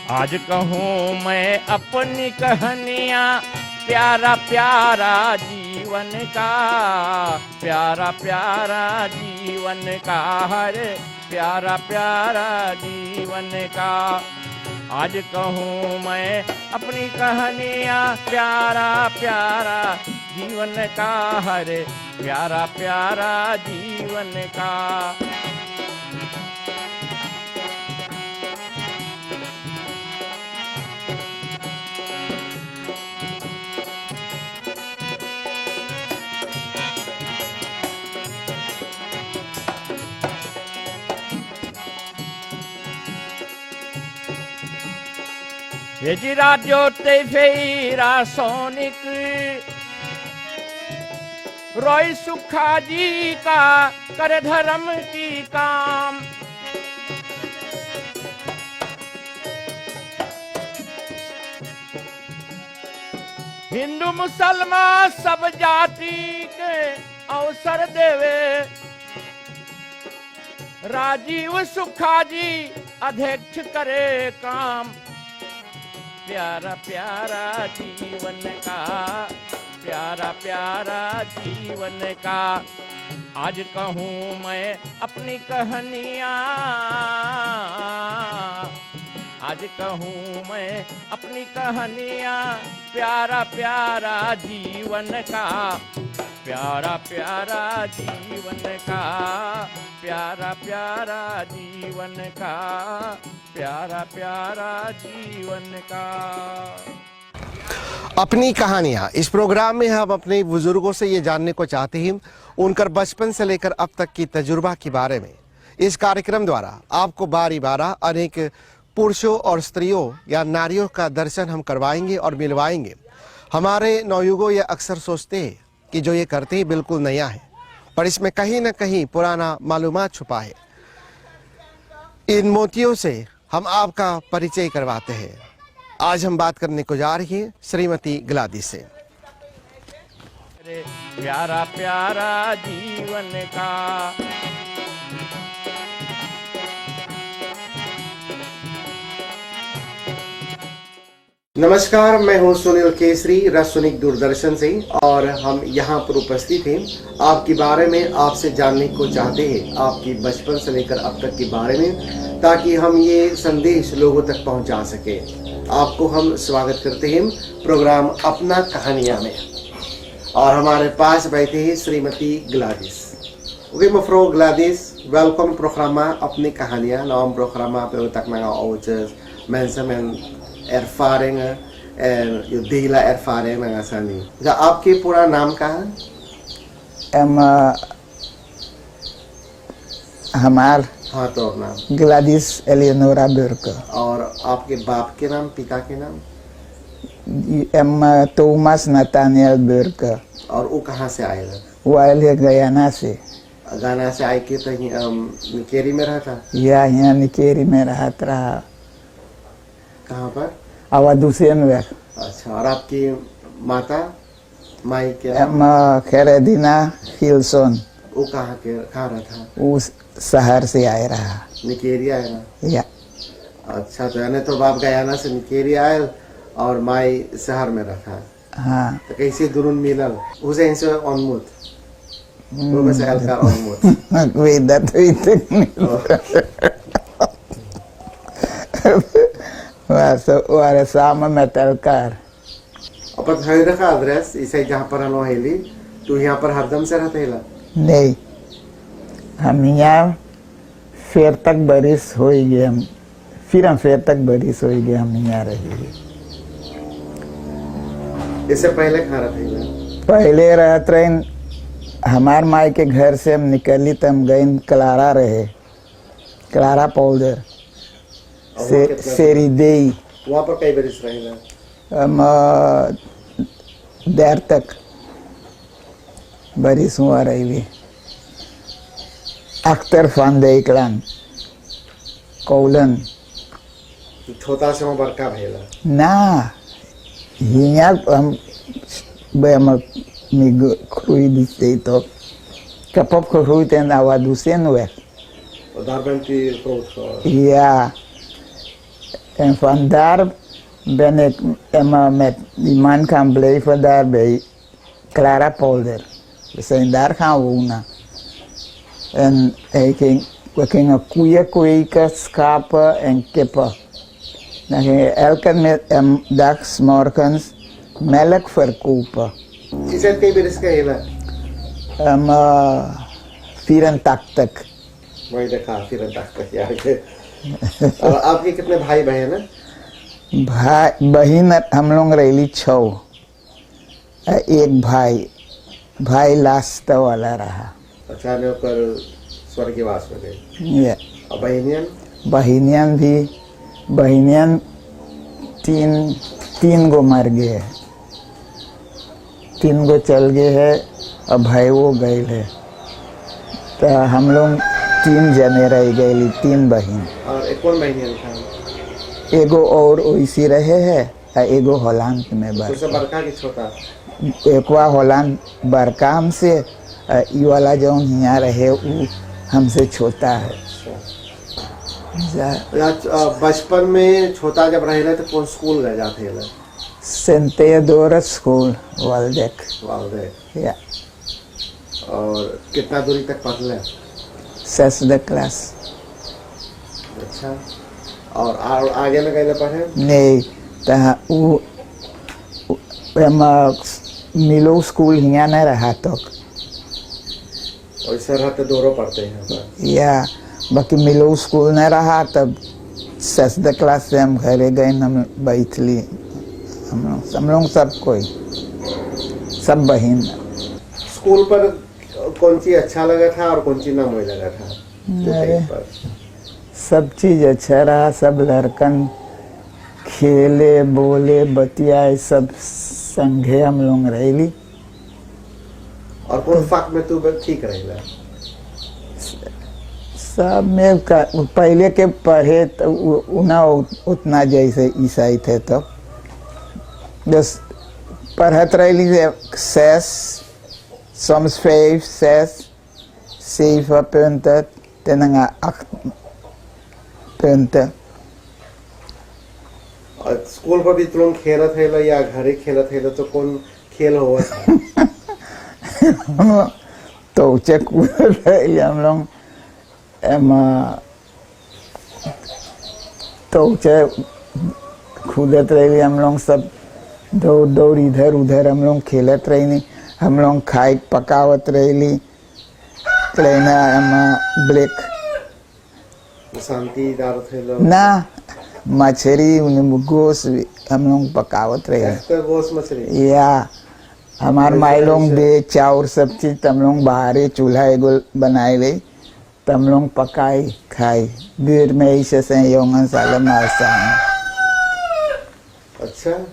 आज कहूँ मैं अपनी कहानियाँ, प्यारा प्यारा जीवन का, प्यारा प्यारा जीवन का, हरे प्यारा प्यारा जीवन का। आज कहूँ मैं अपनी कहानियाँ, प्यारा प्यारा जीवन का, हरे प्यारा प्यारा जीवन का। Hejira jote feira सोनिक रोय सुखा जी का कर धर्म की काम। हिंदू मुसलमान सब जाति के अवसर देवे, राजीव सुखा जी अध्यक्ष करे काम। प्यारा प्यारा जीवन का, प्यारा प्यारा जीवन का। आज कहूँ मैं अपनी कहानियाँ, आज कहूँ मैं अपनी कहानियाँ, प्यारा प्यारा जीवन का, प्यारा प्यारा जीवन का, प्यारा प्यारा जीवन का, प्यारा प्यारा जीवन का। अपनी कहानियाँ इस प्रोग्राम में हम अपने बुजुर्गों से ये जानने को चाहते हैं उनकर बचपन से लेकर अब तक की तजुर्बा के बारे में। इस कार्यक्रम द्वारा आपको बारी बारा अनेक पुरुषों और स्त्रियों या नारियों का दर्शन हम करवाएंगे और मिलवाएंगे। हमारे नवयुगों ये अक्सर सोचते हैं कि जो ये करते हैं बिल्कुल नया है, पर इसमें कहीं ना कहीं पुराना मालूमात छुपा है। इन मोतियों से हम आपका परिचय करवाते हैं। आज हम बात करने को जा रही हैं श्रीमती ग्लादिस से। प्यारा प्यारा जीवन का। नमस्कार, मैं हूं सुनील केसरी रसोनिक दूरदर्शन से और हम यहां पर उपस्थित हैं। आपके बारे में आपसे जानने को चाहते हैं, आपकी बचपन से लेकर अब तक के बारे में, ताकि हम ये संदेश लोगों तक पहुंचा सके। आपको हम स्वागत करते हैं प्रोग्राम अपना कहानियां में। और हमारे पास बैठे हैं Shrimati ग्लादिस। Oké mevrouw Gladys, welkom programma Opni Kehania. Nou, een programma betekent met ouders, mensen met ervaringen en je delen ervaringen dengan sani. Ja, आपके पूरा नाम क्या है? हमार हाँ तो नाम ग्लादिस एलियोनोरा बुर्के। और आपके बाप के नाम, पिता के नाम? Thomas Nathaniel Burke. और वो कहाँ से आएगा? वो आए गयाना से। गाना से आए के तो निकेरी में रहा था? या यहाँ निकेरी में रहता रहा। कहाँ पर? अवादुसेन वे। अच्छा, और आपकी माता माई के? खेरेदिना हिल्सन। वो कहाँ रहा था? वो शहर से आए रहा। निकेरी आए ना? या। अच्छा, तो यानी तो बाप गयाना से निकेरी आए और माई शहर में रहा। हाँ। तो कैसे दुरुन मिलल? उसे इनसे अनमुत वो बस हल्का अनमुत वेदा तो इतने वारे साम में तलकार। अपन है रखा एड्रेस इसे जहाँ पर हम हेली, तो यहाँ पर हरदम से रहते हैं? नहीं, हम यहाँ फिर तक बारिश हो गई। हम फिर तक बारिश हो गई, हम यहाँ रहे। इससे पहले कहाँ रहते हैं? पहले रहते रहे हमार माई के घर से हम निकली तो हम गए क्लारा रहे, क्लारा पाउडर सेरी देई। वहाँ पर कई बारिश रहेगा? हम देर तक बारिश हुआ रही। अख्तर फांदे इकलान कौलन छोटा से बड़का भेला ना। यहाँ हम खुई दिखते तो कपप खुई तेन आवाज उसे नुए Daar bent u groot geworden? या En vandaar ben ik met die man gaan blijven daar bij Clara Polder. We zijn daar gaan wonen. En we gingen koeien kweken, schapen en kippen. Dan gingen we elke dag 's morgens melk verkopen. किसे कई बरस का है 84. वही देखा फिर तक यार के और आपके कितने भाई बहन हैं बहन हम लोग रही 6. एक भाई लास्ट वाला रहा. अचानक कर स्वर्गवास हो गए. ये और बहनियन बहनियन तीन गो मर गए. 3 गो चल गए है और भाई वो गए है. तो हम लोग 3 जने रह गए, 3 बहन. और एक कौन बहनियन था एगो और वैसी रहे है और एगो होलैंड में सबसे बड़का कि छोटा एकवा होलैंड बड़का हमसे. ये वाला जो यहाँ रहे वो हमसे छोटा है. बचपन में छोटा जब रहे तो कौन स्कूल गए जाते हैं सेंट थियोडोरस स्कूल वाल्डेक. या और कितना दूरी तक पढ़ ले 6th क्लास. अच्छा और आगे में गए पढ़े नहीं मिलो स्कूल यहाँ नहीं रहा तो वैसे रहते दोनों पढ़ते हैं या बाकी मिलो स्कूल नहीं रहा. तब 6th क्लास से हम घरे गए. हम बैठली हम लोग सब कोई सब बहन. स्कूल पर कौन चीज अच्छा लगा था और कौन चीज ना मुझे लगा था सब चीज अच्छा रहा. सब लड़कन खेले बोले बतियाए सब संगे हम लोग रही. और कौन फाक में तू ठीक रहेला सब में पहले के पढ़े तो ना उतना जैसे ईसाई थे तो बस पढ़त रही 6 soms 5, 6, 7 punten en dan 8 punten. और स्कूल पर भी तुम खेला थे या घरे खेला थे तो कौन खेल हुआ तो चेक हम लोग तो कूदत रही हम लोग सब दौड़ इधर उधर हम लोग खेलत रही. हम लोग खाई पकावत रही ब्रेक शांति थे ना मछली गोश्त हम लोग पकावत रहे. गोश्त मछली या हमार माई लोग दे चाउर सब चीज हम लोग बाहर चूल्हा एगो बनाए रही तो हम लोग पकाई खाई बीर में ऐसे से योंगन साल मारसा. अच्छा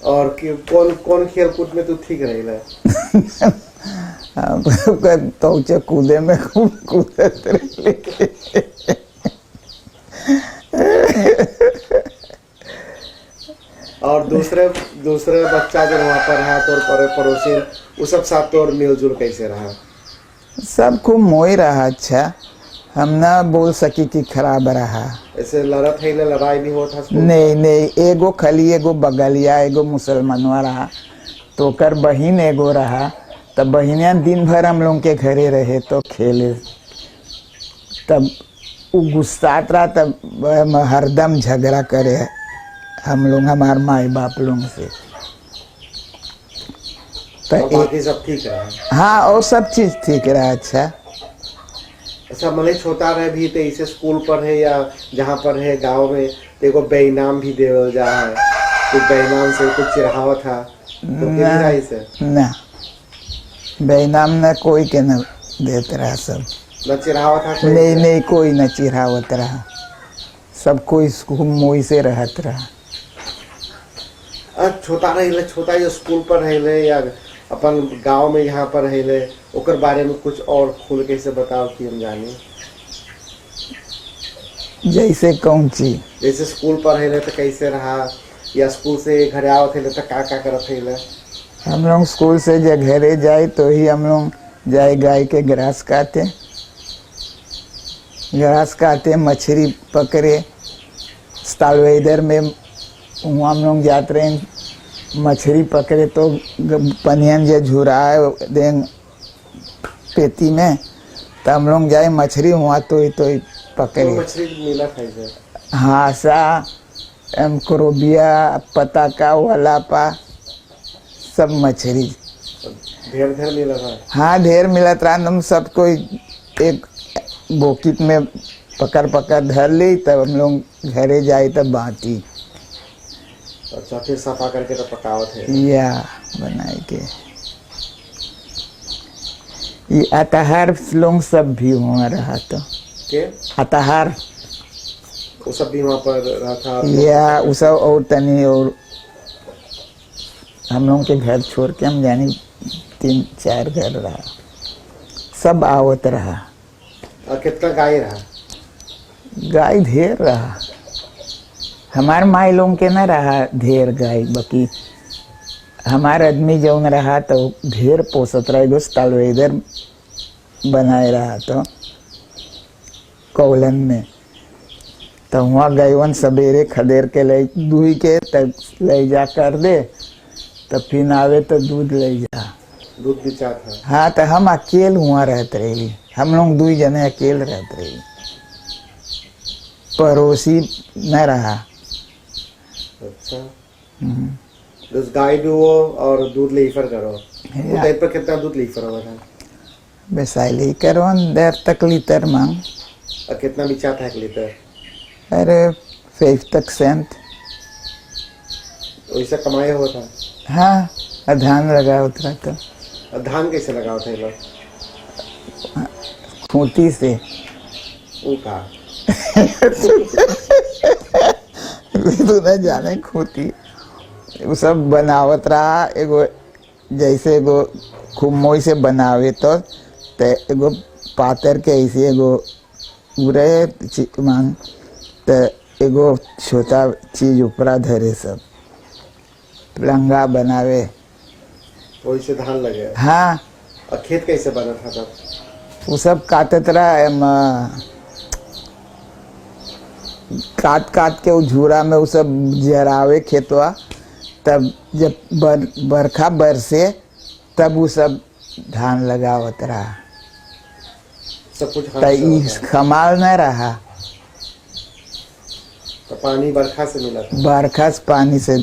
और कौन खेल कूद में तू ठीक रहेला तो कूदे में खूब कूदत रही. और दूसरे बच्चा जो वहाँ पर है तो पड़ोसी वो सब साथ तो और मिलजुल कैसे रहा सब खूब मोई रहा. अच्छा हम ना बोल सकी कि खराब रहा. ऐसे लड़ाई भी होता नहीं एगो खली एगो बगलिया एगो मुसलमानवा रहा तो कर बहिन एगो रहा. तब बहिनिया दिन भर हम लोग के घरे रहे तो खेले. तब वो गुस्सात रहा तब हरदम झगड़ा करे हम लोग हमार माई बाप लोग से. तो बाकी सब ठीक रहा. हाँ और सब चीज ठीक रहा. अच्छा मने छोटा रहे भी तो इसे स्कूल पर है या जहाँ पर है गांव में देखो बेईनाम भी देवल जा है तो बेईनाम से कुछ चिढ़ावा था तो ना बेईनाम न कोई के न देते रहा. सब न चिढ़ावा था नहीं कोई न चिढ़ावत रहा. सब कोई मोई से रहत रहा. छोटा जो स्कूल पर रहे या अपन गांव में यहाँ पर रहे ओकर बारे में कुछ और खुल के से बताओ कि हम जाने. जैसे कौन चीज जैसे स्कूल पर रहे तो कैसे रहा या स्कूल से घर आवत है तो क्या करत है. हम लोग स्कूल से जब घरे जाए तो ही हम लोग जाए गाय के घास काटे मछली पकड़े तालवेदर में वहाँ हम लोग जाते रहे, मछली पकड़े तो पनियन जो झुरा है दें पेटी में, तो हम लोग जाए मछली वहाँ तो ही पकड़े। मछली मिला था हासा, क्रोबिया, पताका, वलापा, सब मछली ढेर ढेर मिला था। हाँ ढेर मिला था। हम सब कोई एक बोकिट में पकड़ पकड़ धर ली, तब हम लोग घरे जाए तब बाँटी। अच्छा, फिर सफा करके तो पकावत है या बनाए के। ये अतहार लोग सब भी हुआ रहा तो के अतहार वो सब भी वहाँ पर रहा था या वो सब और तनी, और हम लोग के घर छोड़ के हम जानी 3-4 घर रहा, सब आवत रहा। और कितना गाय रहा? गाय ढेर रहा, हमार माई लोग के न रहा ढेर गाय, बाकी हमार आदमी जौन रहा तो ढेर पोसत रहा। एगो तालवेदर बनाए रहा तो कौलन में, तो वहाँ गईवन सवेरे खदेर के ले दूही के तब ले जा कर दे, तब फिर आवे तो दूध ले जा। दूध भी चाह था? हाँ, तो हम अकेले वहाँ रहते रही, हम लोग 2 जने अकेले रहते रही, पड़ोसी न रहा। अच्छा, तो गाय भी वो और दूध लीफर करो, टाइप पर कितना दूध लीफर हुआ था? बेसाइली करो 1.5 लीटर मांग। और कितना बिचा था 1 लीटर? अरे 50 सेंट। वैसा कमाया हुआ था? हाँ, धान लगा उतरा तो। और धान कैसे लगाओ थे लोग? खूंटी से। वो कहा तू न जाने खूंटी वो सब बनावत रहा। एगो जैसे एगो खूब मोई से बनावे तो एगो पातर के ऐसे एगो उरे मांग, तो एगो छोटा चीज ऊपरा धरे, सब लंगा बनावे, वही धान लगे। हाँ, और खेत कैसे बना था तब? वो सब काटत रहा, काट काट के वो झूरा में वो सब जरावे खेतवा, तब जब बरखा बरसे तब वो सब धान लगावत रहा। सब कुछ तो कमाल न रहा, तो पानी बरखा से मिला था? बरखा से पानी से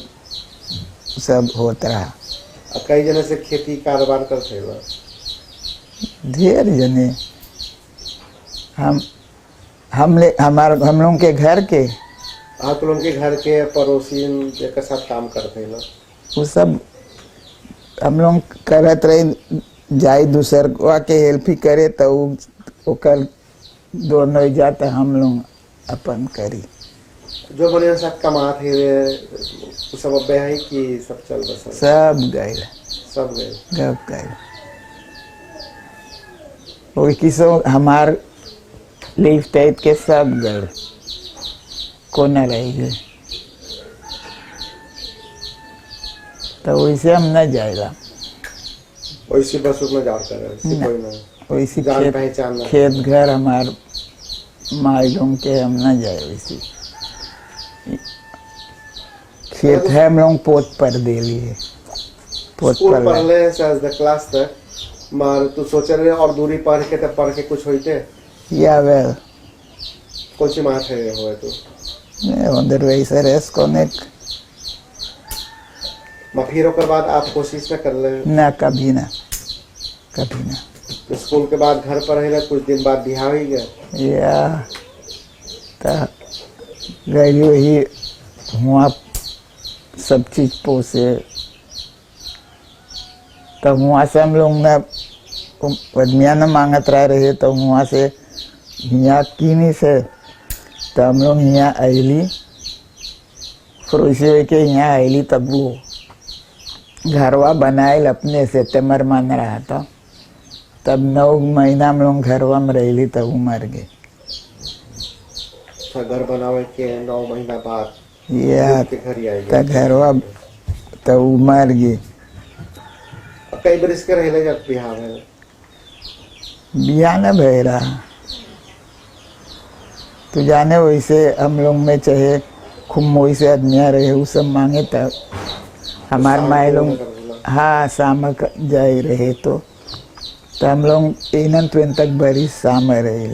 सब होत रहा। और कई जने से खेती कारोबार करते हैं? ढेर जने, हम लोग के घर के, आप लोगों के घर के पड़ोसी के साथ काम करते हैं लोग? वो सब हम लोग करत रहे, जाए दूसर के हेल्प ही करे, तो ओकर दोनों जाते हम लोग अपन करी। जो बने साथ कमात है सब अब्बे है कि सब चल बस? सब गए, सब गए। गप गए। वो किसो हमार लीफ टाइप के सब गए, को न रह गए, तो वैसे हम न जाएगा। वैसे बस उसमें जाता है कोई ना, वैसे जान पहचान खेत घर हमार माई लोग के हम न जाए। वैसे खेत है हम लोग पोत पर दे लिए, पोत स्कूल पर पढ़ले से क्लास तक मार तू सोच रहे और दूरी पढ़ के तब पढ़ के कुछ होते या वेल कौन सी मार है हुए तो उधर वैसे रेस कोने फिर ओकर बाद आप कोशिश न कर ले? ना, कभी ना, कभी ना। तो स्कूल के बाद घर पर रहे कुछ दिन बाद बिहार ही गए? या तो गई वही हुआ सब चीज पोसे, तो वहाँ से हम लोग न आदमिया न मांगत रहे, तो वहाँ से यहाँ कीनी से तो हम लोग यहाँ आईली, फिर वैसे के यहाँ आईली, तब वो घरवा बनाए अपने से तेमर मान रहा था, तब 9 महीना हम लोग घरवा में रही, तब वो मर गए। घर बनावे के 9 महीना बाद या तो घरवा तो वो मर गए। कई बरिस के रहे जब बिहार में? बिया न भय रहा, तो जाने वैसे हम लोग में चाहे खूब मोई से आदमी रहे वो सब मांगे तब हमार माए लोग हाँ शाम जाए रहे तो हम लोग इनन ट्वेन तक बड़ी शाम रहे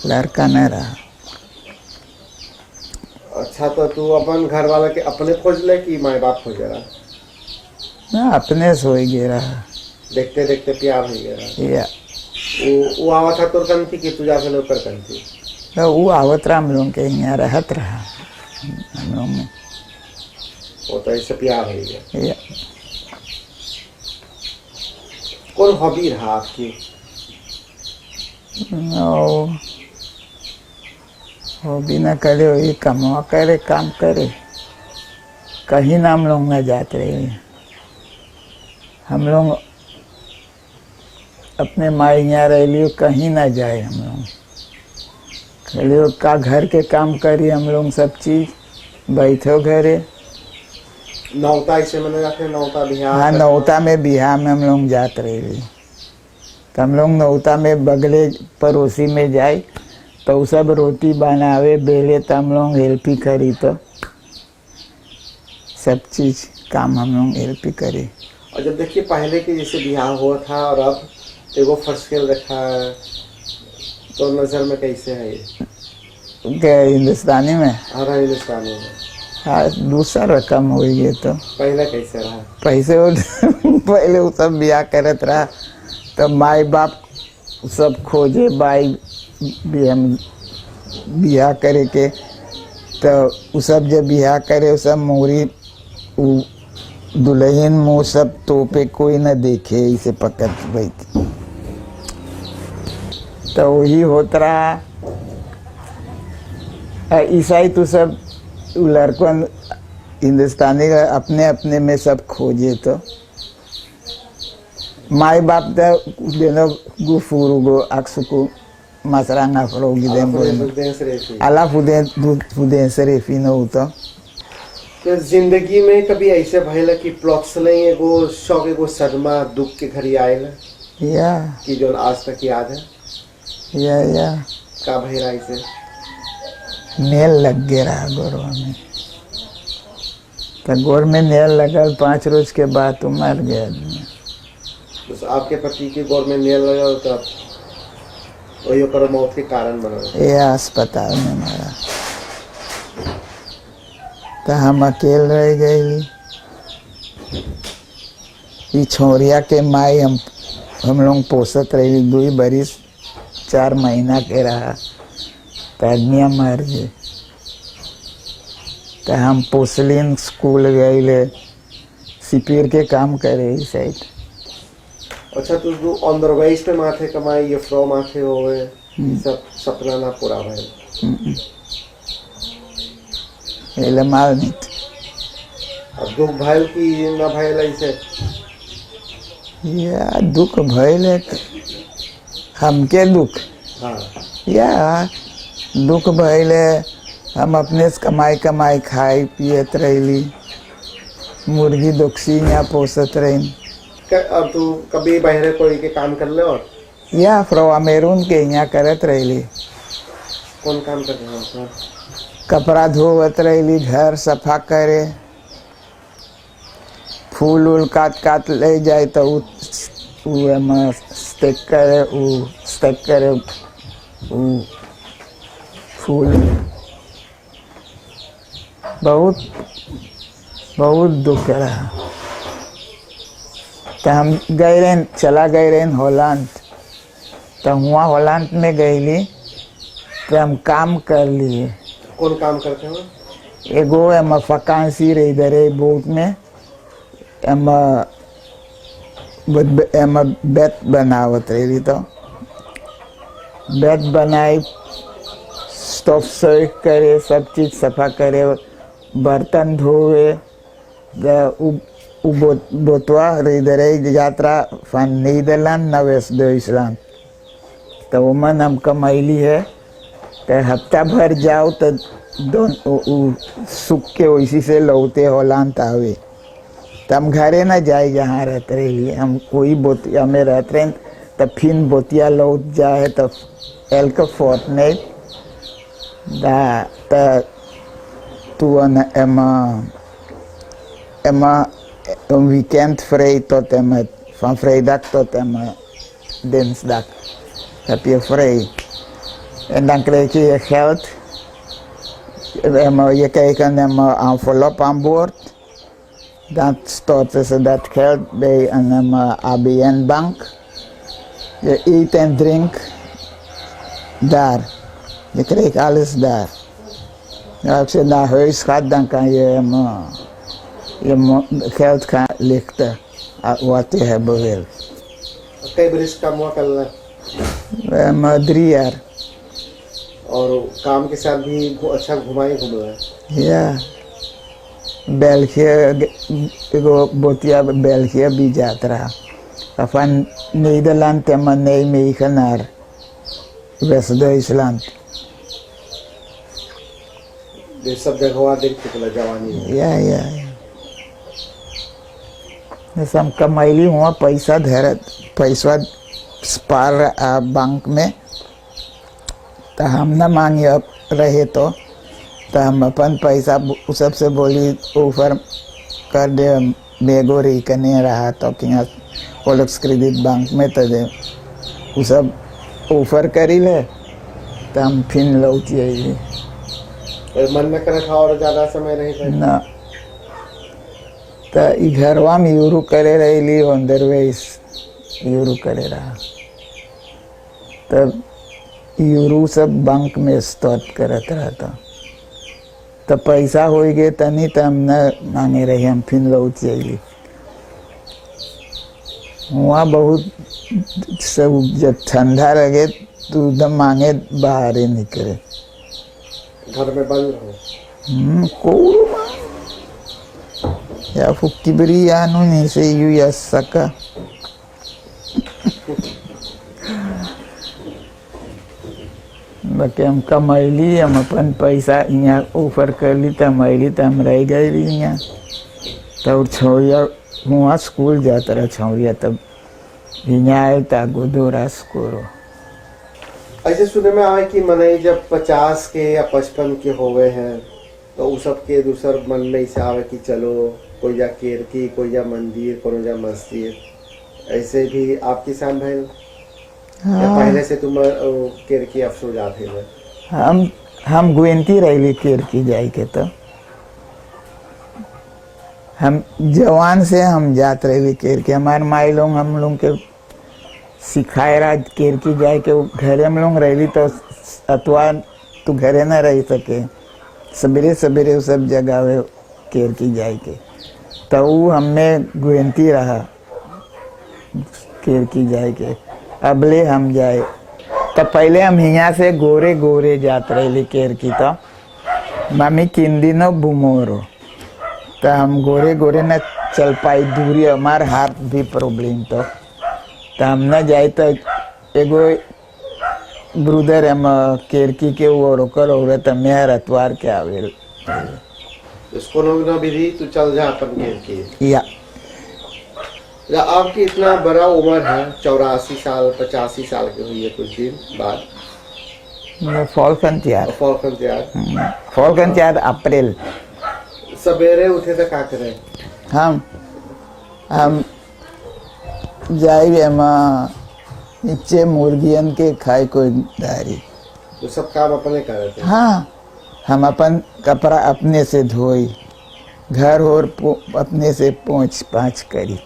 लड़का न रहा। अच्छा तो तू अपन घर वाला के अपने खोज ले कि माए बाप खोज रहा? ना अपने से हो गया देखते देखते प्यार हो गया या वो आवा था तोर कन थी कि तू जाके लोकर कन थी? तो वो आवत रहा हम लोग के यहाँ रहत रहा हम लोग में वो तो इससे प्यार हो गया। या कौन हॉबी रहा आपकी? वो भी ना करे वही कमा करे काम करे कहीं ना हम लोग न जाते रहे। हम लोग अपने माँ यहाँ रह लियो कहीं ना जाए हम लोग खाली का घर के काम करी हम लोग सब चीज बैठो घरे। नौता इसे मैंने रखे नौता बिहार हाँ नौता में बिहार में हम लोग जाते रहे तो हम लोग नौता में बगले पड़ोसी में जाए तो वो सब रोटी बनावे बेले तो हम लोग हेल्प ही करी तो सब चीज़ काम हम लोग हेल्प ही करे। और जब देखिए पहले के जैसे बिहार हुआ था और अब एगो फर्स्ट खेल रखा है तो नज़र में कैसे है ये? क्या हिंदुस्तानी में? हमारा हिंदुस्तानी में हाँ दूसरा रकम हो गई तो पहले कैसे रहा? पैसे पहले वो सब ब्याह करत रहा तो माई बाप सब खोजे भाई भी हम ब्याह करे के तो वो सब जब ब्याह करे वो सब मोरी दुल्हन मुँह सब तोपे कोई न देखे इसे पकड़ बैठी तो वही होता रहा। ईसाई तो सब लड़कों हिंदुस्तानी का अपने अपने में सब खोजे तो माई बाप तो देनो गुफूरू गो अक्सुकु मसरांगा फरोगी दें बोले अल्लाह फुदें शरीफी न हो तो जिंदगी में कभी ऐसे भइल कि प्लॉट्स नहीं एगो शौक एगो सदमा दुख के घरी आयल या कि जो आज तक याद है या का भइल ऐसे? नेल लग गया रहा गोरवा में तो गोर में नेल लगल 5 रोज के बाद तो मर गया आदमी। तो आपके पति के गोर में नेल लगा तो वही पर मौत के कारण बना ये अस्पताल में मरा तो हम अकेले रह गए। ये छोरिया के माई हम लोग पोसत रही 2 बरिस 4 महीना के रहा तो आदमी मर गए तो हम पोसलिन स्कूल गए सिपीर के काम करे इस साइड। अच्छा तो जो अंदरवाइज पे माथे कमाई ये फ्रो माथे होवे सब सपना ना पूरा भइल एले माल नहीं अब दुख भइल कि ना भइल ऐसे? या दुख भइल हमके दुख हाँ या दुख भइल हम अपने से कमाई खाई पियत रही मुर्गी दोक्सी यहाँ पोसत रही। अब तू कभी बहरे कोई के काम कर ले? और या फ्रोआ मेरून के यहाँ करत रही कौन काम कर रहे हो? कपड़ा धोवत रही घर सफा करे फूल उल काट ले जाए तो स्टेक करे फूल बहुत दुख रहा तो हम चला गए हॉलैंड तो हुआ हॉलैंड में गईली तो हम काम कर लिए। कौन काम करते हो? एगो एम फकांसी रही इधर बोट में एम बेत बनावत रही तो बेत बनाई स्टोव सर्व करे सब चीज़ सफा करे बर्तन धोवे बोतवा इधर यात्रा फन नीदरलैंड नवेस्ट deutschland तो मन हम कमैली है तो हफ्ता भर जाओ तो सूख के वैसी से लौटे हॉलैंड आवे तो हम घरे ना जाए जहाँ रहते रहिए हम कोई बोतिया में रहते रहे तो फिर बोतिया लौट जाए तो एल का Fortnite toen Emma een weekend vrij tot en met, van vrijdag tot en met dinsdag heb je vrij. En dan krijg je je geld. Je krijgt een envelop aan boord. Dan storten ze dat geld bij een ABN-bank. Je eet en drinkt daar. Je krijgt alles daar. Ja, als je naar huis gaat, dan kan je geld gaan lichten wat je hebben wil. कई बरिस काम हुआ करना 3 jaar. और काम के साथ भी अच्छा घुमा है। Ja. België, Botia België भी जात रहा. Van Nederland en Nijmegen naar West-Duitsland. ये सब जगह देख चुका जवानी में। या जैसे हम कमाईली हुआ पैसा स्पार बैंक में तो हम न मांगे रहे तो हम अपन पैसा सबसे बोली ऑफर कर दे बेगो रही करने रहा तो कि पोलक्स क्रेडिट बैंक में तो दे वो सब ऑफर करी ले तो हम फिर लौटी आई मन में करे था और ज्यादा समय नहीं था ना तो घरवा में यूरू करे रही अंदरवेज यूरू करे रहा तब यूरू सब बैंक में स्टॉक करत रहता तो पैसा हो गए तनी तो हम न मांगे रही हम फिर लौट जाइए वहाँ बहुत सब जब ठंडा लगे तो एकदम मांगे बाहर ही निकले घर में बंद रहो कोई या फुक्की बरी या नहीं से यू या सका बाकी हम कमैली हम अपन पैसा यहाँ ऑफर कर ली तो मैली तो हम रह गए यहाँ तब छौरिया हुआ स्कूल जाता रहा छौरिया तब यहाँ आए था गोदोरा स्कूल ऐसे सुने में आए कि मनई जब 50 के या 55 के हो गए हैं तो उस सब के दूसर मन में ऐसे आवे कि चलो कोई जा केरकी कोई जा मंदिर कोई जा मस्जिद ऐसे भी आपके साथ है या पहले से तुम केरकी अफसोस जाते हैं हम गुएंती रही केरकी जाए के तो हम जवान से हम जाते रहे केरकी हमारे माई लोग हम लोग के सिखाए रहा केरकी जाए के घरे हम लोग रही तो अथवा तू घरे न रह सके सवेरे सवेरे सब जगह केरकी जाए के तो वो हमें गुएंती रहा केरकी जाए के अबले हम जाए तो पहले हम यहाँ से गोरे गोरे जाते रहे केरकी तो मम्मी किन दिनों बुमोरो तो हम गोरे गोरे न चल पाई दूरी हमारे हाथ भी प्रॉब्लम तो हम न जाए तो एगो ब्रुदर हम केरकी के वो रोकर औरत मैं रतवार के आवेल उसको ना विधि तू चल जा अपन केरकी या आपकी इतना बड़ा उम्र है 84 साल 85 साल की हुई है कुछ दिन बाद फॉल्कन अप्रैल सवेरे उठे तो क्या करें हम जाए नीचे मुर्गियन के खाए कोई दारी तो सब काम अपने कर रहे थे हाँ हम अपन कपड़ा अपने से धोई घर और अपने से पोंछ पाँच करी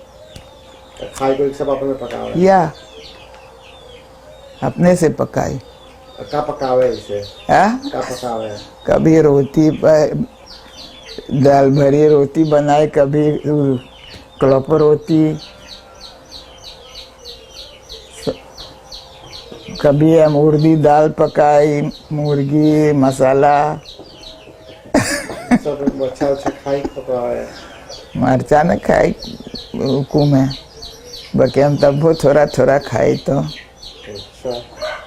खाए को सब अपने पकावे या अपने से पकाई क्या पकावे इसे क्या पकावे कभी रोटी दाल भरी रोटी बनाए कभी क्लॉप रोटी कभी हम उर्दी दाल पकाई मुर्गी मसाला सब अच्छा खाई पकावे मरचा न खाई हुकुम है बाकी हम तब वो थोड़ा थोड़ा खाई तो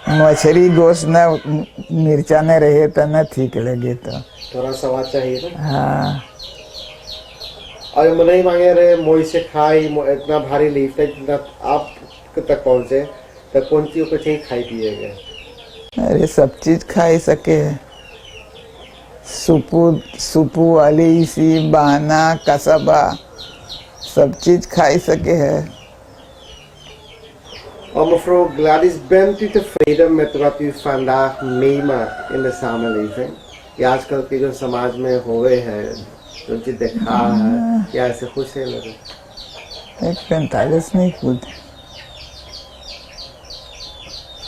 मछली गोश्त न मिर्चा न रहे तो न ठीक लगे तो थोड़ा स्वाद चाहिए ना हाँ और नहीं मांगे रहे मोई से खाई इतना भारी लीफ है इतना आप तक पहुँचे तो कौन चीज को चाहिए खाई पिएगा अरे सब चीज खा ही सके सुपू वाली सी बहाना कसबा सब चीज खाई सके है. Mevrouw Gladys, bent u tevreden met wat u vandaag meemaakt in de samenleving? Die आजकल के जो समाज में हुए हैं, जो चीज देखा है, क्या ऐसे खुश है लोग? एक 45 नहीं खुद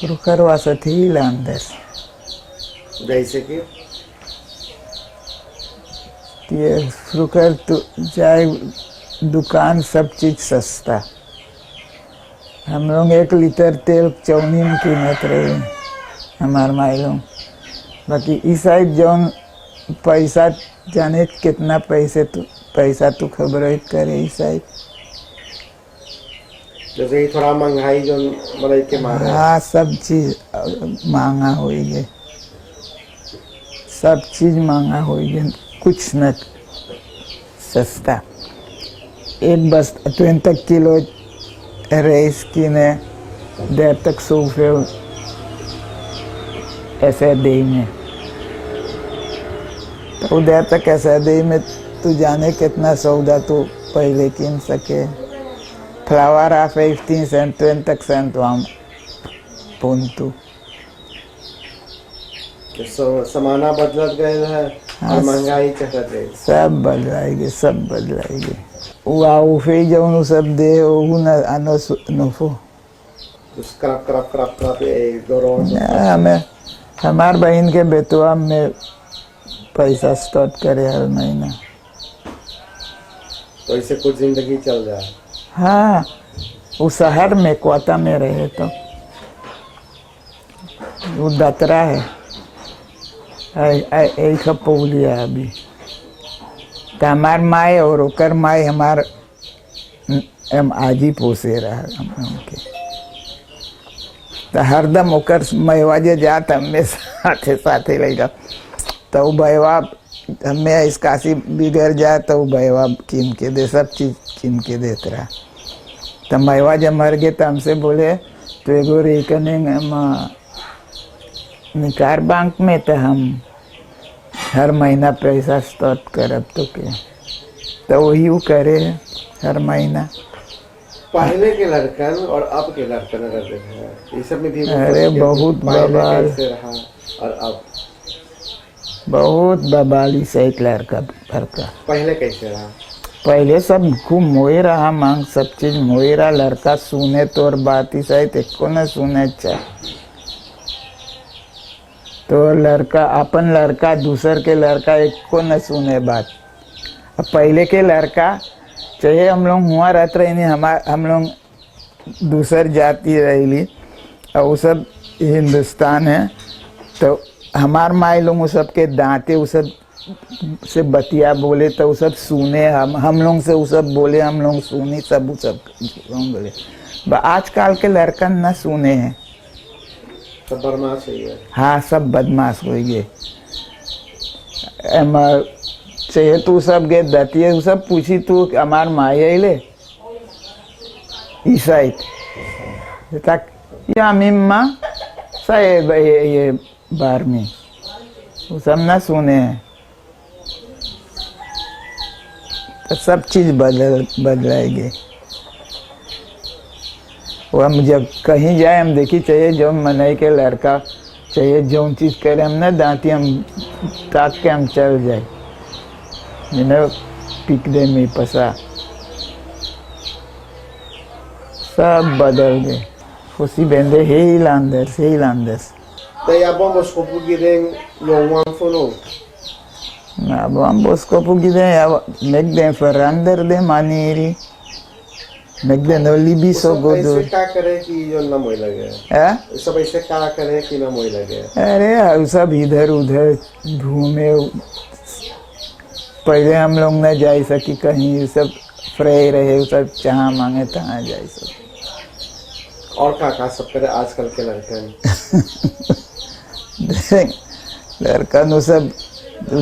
रुकर वासत ही अंदर जैसे कि ये रुकर तो जाए दुकान सब चीज सस्ता. हम लोग 1 लीटर तेल 54 में कीमत रहे हमार माइलों. बाकी इस साइड जौन पैसा जाने कितना पैसा तू खबर करे इस साइड. जैसे ही थोड़ा महंगाई जो मतलब के मारे. हाँ, सब चीज महंगा हो गए. सब चीज महंगा हो गए. कुछ न सस्ता. एक बस 20 किलो रेस की ने देर तक सूफे ऐसे दे में तो देर तक ऐसे दे में तू जाने कितना सौदा तू पहले किन सके. फ्लावर आ 15 सेंट 20 सेंट वहाँ पुंतु समाना बदलत गए है और महंगाई चढ़त गई. सब बदलाएगी, सब बदलाएगी. वाओ फे जौन सब दे वो न अनो नफो क्रप क्रप क्रप क्रप ये दोनों. हमें हमार बहन के बेतुआ में पैसा स्टार्ट करे हर महीना. तो इससे कुछ जिंदगी चल जाए. हाँ, वो शहर में कोटा में रहे तो वो दतरा है. एक पौलिया अभी तो हमार माए और ओकर माए हमार हम आज ही पोसे रहा हम के. तो हरदम ओकर मैवाजे जात हमें साथे साथे लेगा. तो भैया हमें इसकासी बिगड़ जाए तो भैया कीन के दे, सब चीज़ कीन के देते रहा. तो मैवा जब मर गए तो हमसे बोले तो एगो रिकनिंग निकार बैंक में तो हम हर महीना पैसा स्टार्ट करब तो वही वो करे हर महीना. पहले के लड़कन और अब के लड़कन अगर देखें ये सब में भी अरे बहुत बवाल रहा और अब बहुत बवाली से एक लड़का फरका. पहले कैसे रहा? पहले सब खूब मोए रहा मांग सब चीज मोए रहा. लड़का सुने तो और बात ही सहित को न सुने चाहे तो लड़का अपन लड़का दूसर के लड़का एक को न सुने बात. अब पहले के लड़का चाहे हम लोग हुआ रहते रहे नहीं हम लोग दूसर जाति रही और वो सब हिंदुस्तान है तो हमार माए लोग वो सब के दांते वो सब से बतिया बोले तो वो सब सुने. हम लोग से वो सब बोले हम लोग सुनी सब वो सब बोले. आजकल के लड़कन न सुने हैं. सब बदमाश है. हाँ, सब बदमाश हो गए. चाहिए तू सब गे दतिये वो सब पूछी तू हमार माए ले ईसाई तक या मिम्मा साहेब ये बार में वो सब ना सुने हैं. तो सब चीज़ बदलाएगी. वो हम जब कहीं जाए हम देखी चाहिए जो मनाई के लड़का चाहिए जो चीज़ करे हम ना दांती हम ताक के हम चल जाए जिन्हें पिक दे में पसा. सब बदल गए. खुशी बेंदे ही लांदर Daya bombos ko pugideng yung funo. Na bombos ko pugideng ya megden ferander de maniri. Megden olibi so godo. ऐसे क्या करे कि जो ना मोई लगे. सब ऐसे क्या करे कि ना मोई लगे. अरे सब इधर उधर घूमे. पहले हम लोग न जा सकी कहीं सब फ्रे रहे सब जहाँ मांगे तहाँ जा सके. और क्या सब करे आजकल के लड़के. लड़का नो सब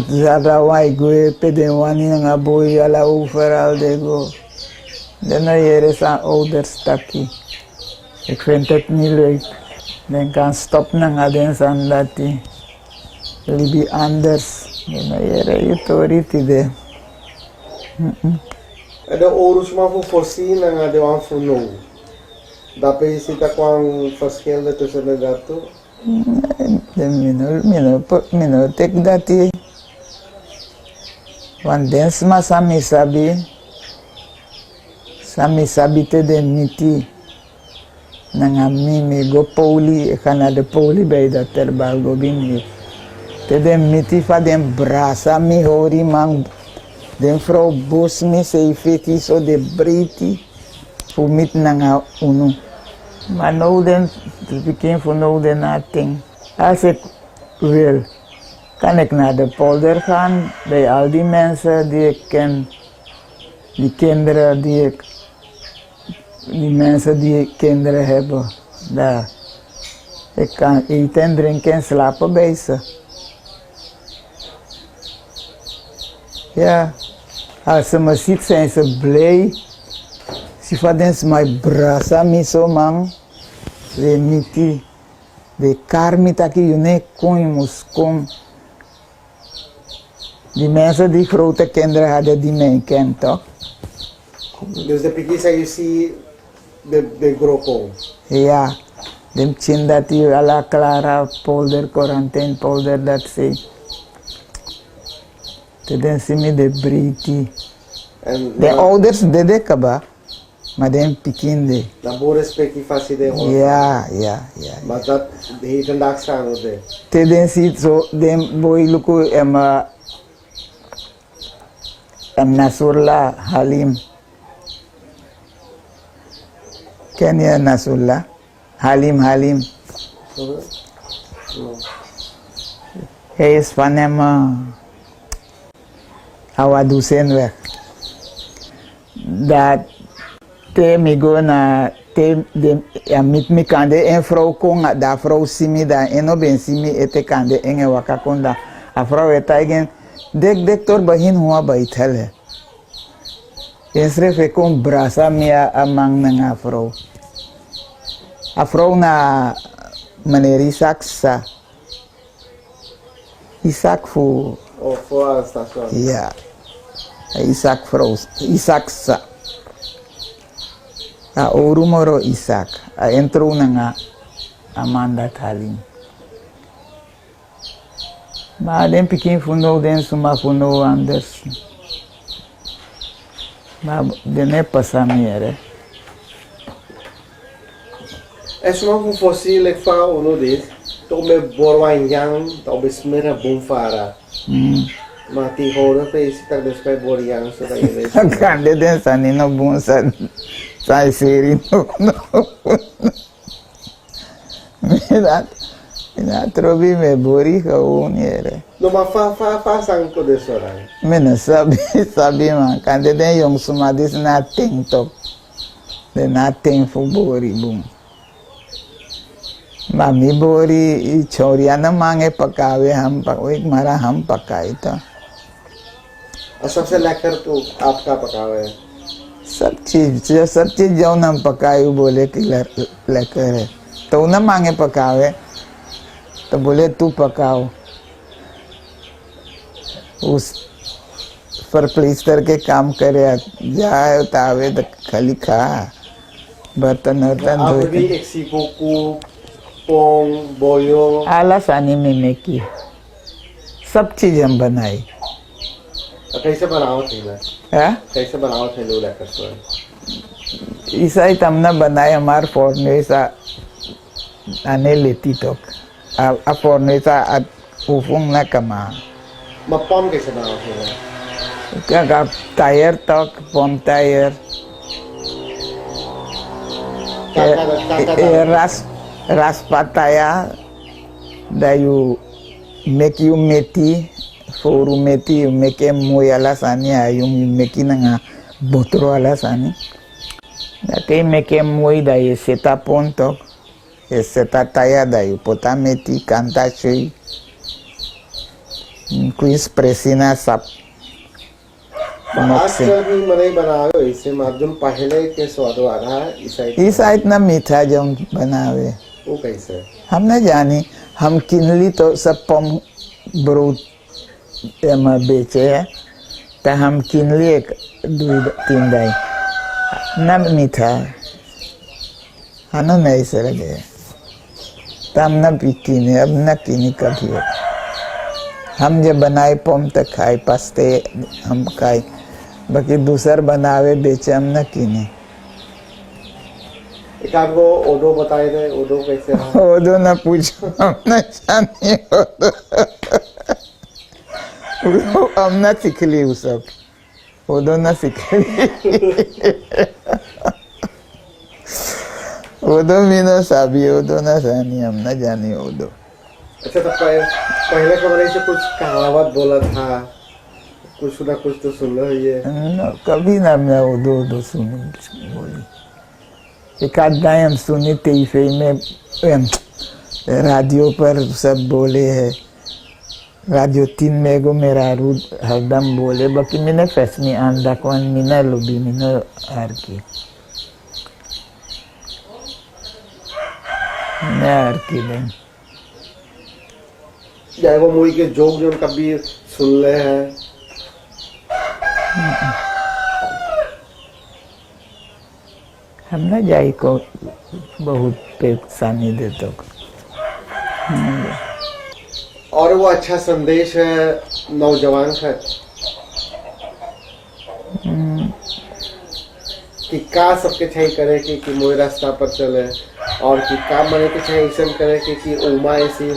ज़्यादा वाई गुए पे देवानी नंगा बोई वाला ऊपर आल देखो देना ये रेसा ओदर स्टकी एक फेंटेक नीले den kan stop nang aden sandati libi anders Minha era autoridade. Ada oros maar voor voorzien en ada waan voor no. Dapat sita kwang verschil tussen de dato. Mino tek dati. Wan dens ma sami sabi te de miti. Nanga mi go poli kana de poli bij dat terbal go bini. Te de miti fa den brasa mi hori mang. Den vrouw bos me sei feti so de briti fu mit nanga unu. Maar nou den, het begin van nou den nating. Als ik wil, kan ik naar de polder gaan bij al die mensen die ik ken. Die kinderen die mensen die kinderen hebben. Daar. Ik kan eten, drinken en slapen bij ze. Ja, als ze me ziet zijn ze blij. Ze vadens mijn brasa mi so man. De miti. De karmi taki june kon muskom. Die mensen die grote kinderen hadden die mij kent toch? Dus de piki say si de grupo. Ja, de chin die ala Clara polder, quarantine polder dat ze. Te simi de briti. De ouders deden kaba, maar de pikin de. Na bo respecti fasi de hoor. Ja. Maar dat heeft een dag staan de. Te den sit zo, den boy luku em Nasrullah Halim. Ken je Nasrullah? Halim. No. Hij is van hem Awadusenweg. Dat te mi go na te de mit mi kande en vrouw kon da vrouw simi da eno ben simi ete kande enge waka konda a vrouw etagen dek tor bahin huwa baitel hai esre fe kon brasa mia amang na a vrouw na maneri saksa Isaac fu Oh, voor de station. ja Isaac vrouw Isaac sa a orumoro Isaac a entro nga Amanda Halim. Maar den pikin funo den suma funo anders. Maar den é passa miere. É só uma fóssil que fala uno des. Tome borwanyang, tome smera bumfara. Mas ti hora pe si tak despai boryang so tayo des. Kande den sanino bunsa sai serino no. Mina trovi me bori ka uniere. No ma fa sang ko des orang. Mina sabi man kande den yong suma dis na ting tok. De na ting fu bori bum. Mami bori छोरिया न मांगे पकावे हम एक मारा हम पकाए तो सबसे लेकर तो आपका पकावा है सब चीज जो हम पकाए बोले कि लेकर है तो न मांगे पकावे तो बोले तू पकाओ उस पर प्लीज करके काम करे जाए तावे तो खाली खा बर्तन आप भी एक सीखो को पोंग बोयो आलस आने में की सब चीज हम बनाई कैसे बनाओ थे है कैसे बनाओ थे लो लेकर सो ऐसा ही तमना बनाए हमार फॉर्नेसा आने लेती तो अब फॉर्नेसा उफुंग ना कमा मप्पम कैसे बनाओ थे क्या का टायर तक पम tyre raspataya that you make you meti for meti you make moy alasani you make nga botro alasani that they make moy da you seta ponto seta taya da you pota meti kanta chui quiz presina sap आजकल भी मने बनावे इसे माध्यम पहले के स्वाद आ रहा है इसा इतना मीठा जो बनावे वो कैसे हमने जानी हम किनली तो सब पम ब्रूट એમાં બેચે તો હમ કિનલી એક 2-3 દાઈ ના મીઠા આનો નહીં સર ગયા तो हम न पीती नहीं अब न कीनी कभी हो हम जब बनाए पोम तक खाए पसते हम खाए बाकी दूसर बनावे बेचे हम न कीने एक आपको ओडो बताए थे ओडो कैसे रहा? ओडो न पूछो हम न जाने ओडो हम न सीख ली वो सब ओडो न सीख ली ओदो मीनो साबी ओदो ना सानी हम ना जाने ओदो। अच्छा तो पहले कमरे से कुछ कहावत बोला था कुछ ना कुछ तो सुन लो ये कभी ना मैं ओदो ओदो सुनी बोली एक आध गाय हम सुनी टीवी में रेडियो पर सब बोले है Radio 3 मेगो मेरा रूद हरदम बोले बाकी मैंने फैसनी आंदा कौन मीना लुबी मीना आर की यार की नहीं या वो मूवी के जोक जो कभी सुन ले हैं हम ना जाई को बहुत पेशानी दे तो और वो अच्छा संदेश है नौजवान का कि का सबके चाहिए करे कि मोए रास्ता पर चले और कि काम बने के चाहिए ऐसा करे कि उमा ऐसी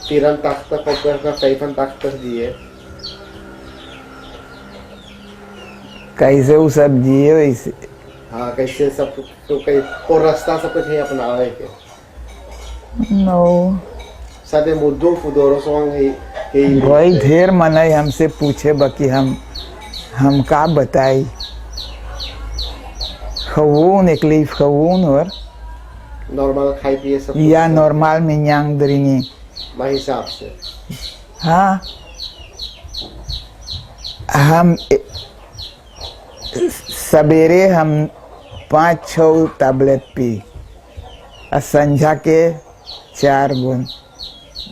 तीरन ताकत पकड़ का कैफन ताकत दिए कैसे वो सब जिए वैसे हाँ कैसे सब तो कई को रास्ता सबके चाहिए अपनावे के नो सादे मुद्दों फुदोरो सोंग है भाई ढेर मनाई हमसे पूछे बाकी हम का बताई खवून एक लीफ खवून और नॉर्मल खाई पिए सब या नॉर्मल में यांग दरिनी माँ हिसाब से हाँ हम सवेरे हम 5-6 टैबलेट पी और संझा के 4 गुन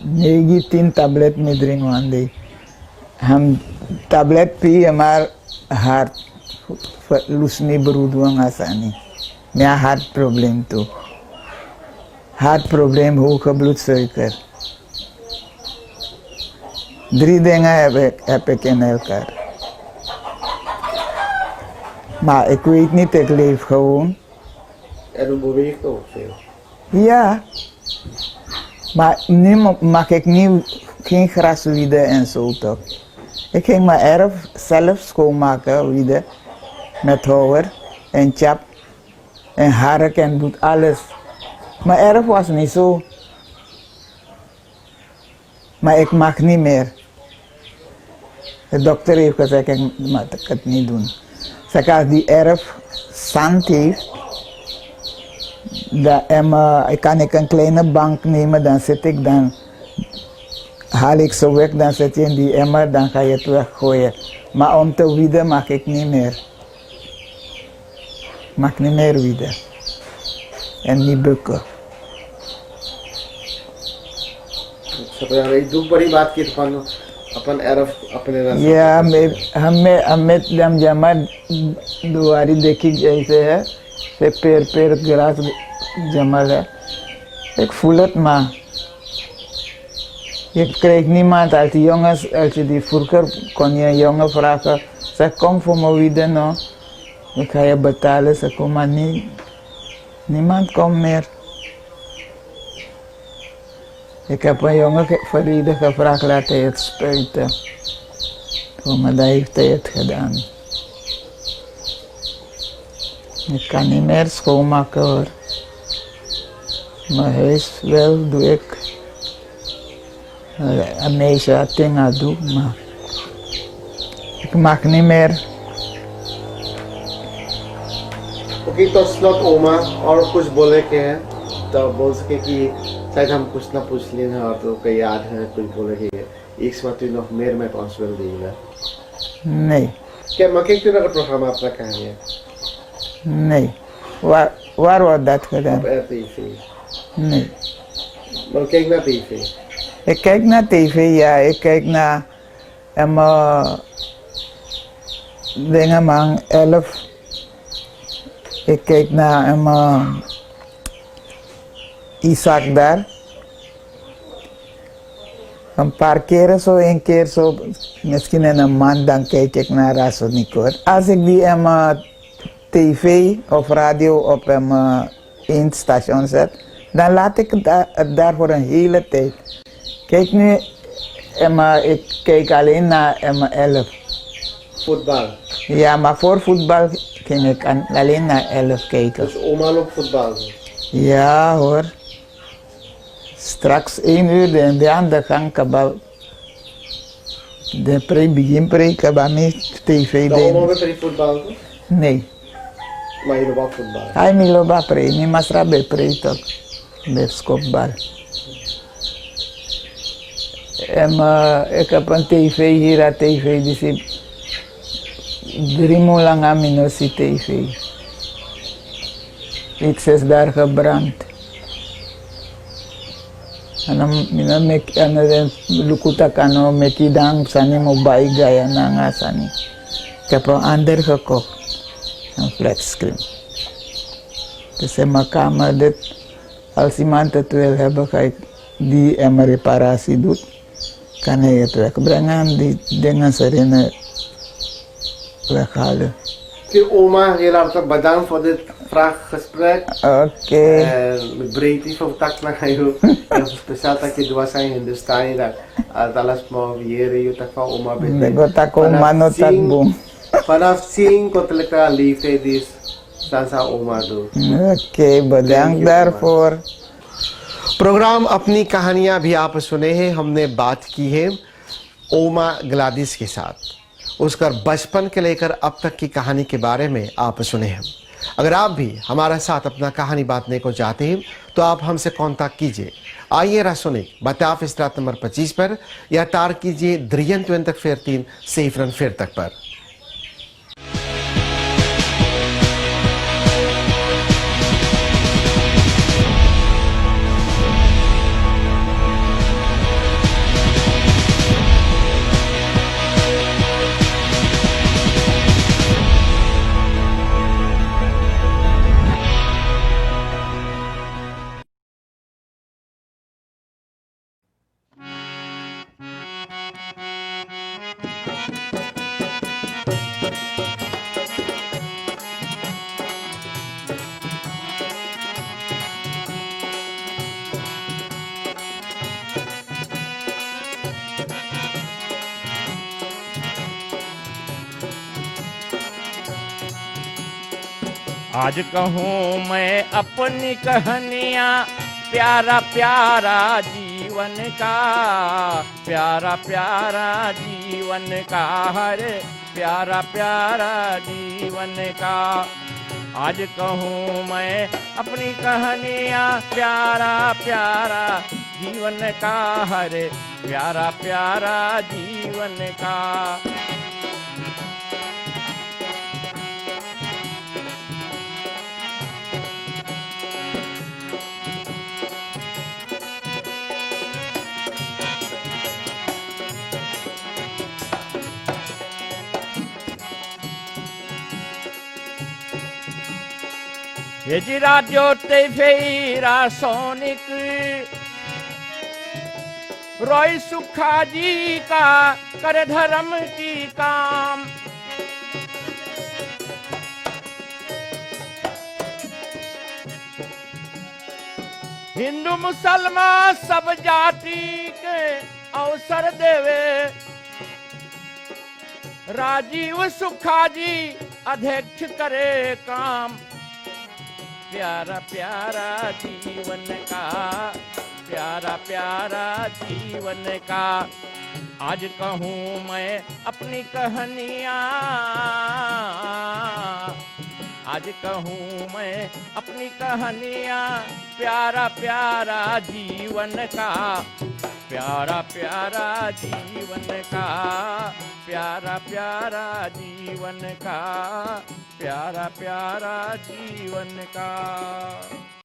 नेगी 3 टैबलेट में ड्रिंक वांदे हम टैबलेट पी हमार हार्ट लुसनी बरूदुआंग आसानी मैं हार्ट प्रॉब्लम तो हार्ट प्रॉब्लम हो कबलूत सोकर द्री देंगा एपे कैनल कर माँ एक इतनी तकलीफ खाऊं एनुबोवी तो फिर या माँ माँ के geen graslieden en zo toch. Ik ging maar erf zelf schoonmaken, lieden, met houwer en chap en hark en doet alles. Maar erf was niet zo. Maar ik mag niet meer. De dokter heeft gezegd, ik mag het niet doen. Zeg, als die erf zand heeft, ik kan een kleine bank nemen, dan zit ik dan. Haal ik zo weg, dan zet je in die emmer, dan ga je het weggooien. Maar om te wieden mag ik niet meer. Mag niet meer wieden. En niet bukken. एक दुख बड़ी बात की अपन एरफ अपने या हमें जमा दुआरी देखी जैसे है से पेड़ ग्रास जमल है एक फूलत माँ एक krijgt niemand uit de jongens als je die vroeger kon je een jongen vragen zeg kom voor me wieden no ik ga je betalen ze kom maar niet niemand komt meer. Ik heb een jongen verleden gevraagd laat hij het spuiten. Maar dat heeft hij het gedaan. Ik kan niet meer schoonmaken hoor. Mijn huis wel doe ik. Een meisje had dingen doen, maar ik mag niet meer. Okay तो slot ओमा और कुछ बोले के हैं तो बोल सके कि शायद हम कुछ ना पूछ लिए हैं और तो कई याद है कुछ बोले कि एक समाती नो मेर में पॉसिबल देगा नहीं क्या मके क्यों ना प्रोग्राम आपका कहानी है नहीं waar wordt dat gedaan? op RTV Nee. maar kijk naar TV Ik kijk naar tv, ja. Ik kijk naar Emma dingen man 11. Ik kijk naar Isaac daar. Een paar keren zo, een keer zo, misschien in een maand, dan kijk ik naar Rasonik hoor. Als ik die tv of radio op één station zet, dan laat ik het daar voor een hele tijd. Kijk nu, ik kijk alleen naar 11. Voetbal. Ja, maar voor voetbal ging ik alleen naar 11 kijken. Dus oma loopt voetbal. Ja hoor. Straks 1 uur de andere gang kabal. De begin kabal met tv. De oma wil voetbal? Nee. Maar je loopt voetbal. Hij mi loba pre, mi masra be pre toch. Be skopbal. Ik heb een tv hier, een tv, dus ik 3 lang aan mijn tv. Iets is daar gebrand. En dan lukuta kano mekidang sani mobile gaya na sani. Ik heb een ander gekocht, een flat screen. Dus in mijn kamer, als iemand het wil hebben, ga ik die reparatie doet, kan hij het wegbrengen en die dingen erin weghalen. Oké, oma, heel hartelijk bedankt voor dit vraaggesprek. Oké. En breedte van tak na kayo. En speciaal dat je doa sa Hindustani dat alas mo viere yung tak van oma bete. Negot ako mano takbo. Vanaf 10 ko talaga liefde dis sa oma do. Oké, bedankt daarvoor. Programme अपनी कहानियां भी आप सुने हैं। हमने बात की है ओमा ग्लादिस के साथ, उसका बचपन के लेकर अब तक की कहानी के बारे में आप सुने हैं। अगर आप भी हमारे साथ अपना कहानी बांटने को चाहते हैं तो आप हमसे कांटेक्ट कीजिए। आइए रासोनिक बताफ स्ट्रात नंबर 25 पर या तार कीजिए 23 सेफरन फिर तक पर। आज कहूँ मैं अपनी कहानियाँ, प्यारा प्यारा जीवन का, प्यारा प्यारा जीवन का, हरे प्यारा प्यारा जीवन का। आज कहूँ मैं अपनी कहानियाँ, प्यारा प्यारा जीवन का, हरे प्यारा प्यारा जीवन का। Heji radio TV रासोनिक रॉय सुखा जी का कर धर्म की काम। हिंदू मुसलमान सब जाति के अवसर देवे, राजीव सुखा जी अध्यक्ष करे काम। प्यारा प्यारा जीवन का, प्यारा प्यारा जीवन का। आज कहूँ मैं अपनी कहानियाँ, आज कहूँ मैं अपनी कहानियाँ, प्यारा प्यारा जीवन का, प्यारा प्यारा जीवन का, प्यारा प्यारा जीवन का, प्यारा प्यारा जीवन का।